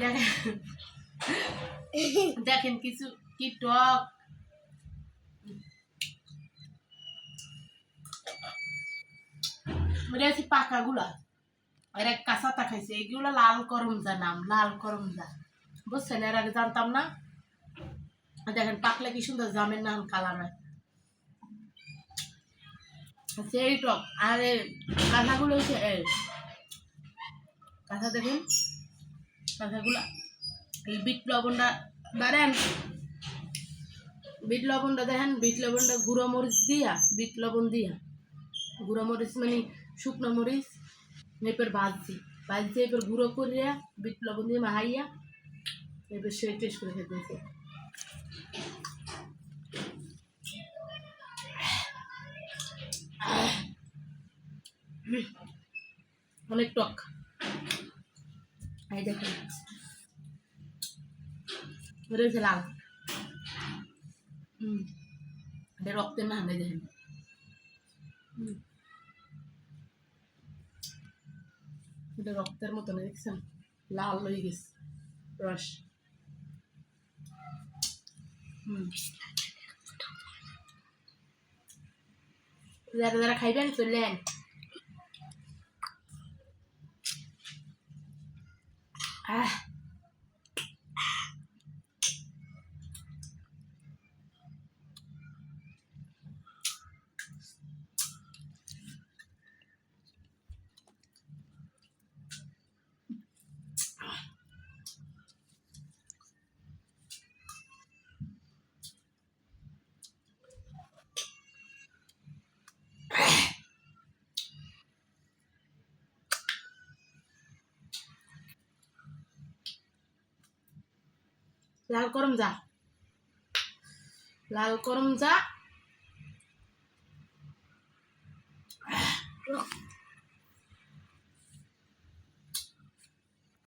দেখেন দেখেন কিছু কি টক। এটা হচ্ছে পাকাগুলা, এর এক কাঁচাটা খাইছে। এগুলো লাল করমজা নাম, লাল করমজা, বুঝছেন? এর আগে জানতাম না। দেখেন পাকলে কি সুন্দর জামের নাম কালার হয়, সেই টক। আর কাঁথাগুলো হচ্ছে কাঁথা, দেখেন কাঁথাগুলা। এই বিট লবণটা দাঁড়ান, বিট লবণটা দেখেন, বিট লবণটা গুঁড়ো মরিচ দিয়া, বিট লবণ দিয়া গুঁড়ো মরিচ মানে শুকনো মরিচ এরপর ভাজছি এরপর গুঁড়ো করিয়া বিট লবণ দিয়ে মাহাইয়া এরপর সে টেস্ট করে খেতেছে। অনেক টক। এই দেখেন রয়েছে লাল, এটা রক্তের না, দেখেন এটা রক্তের মতো না, দেখছেন লাল হয়ে গেছে রস। যারা যারা খাইবেন চললেন। লাল করম যা, লাল করম যা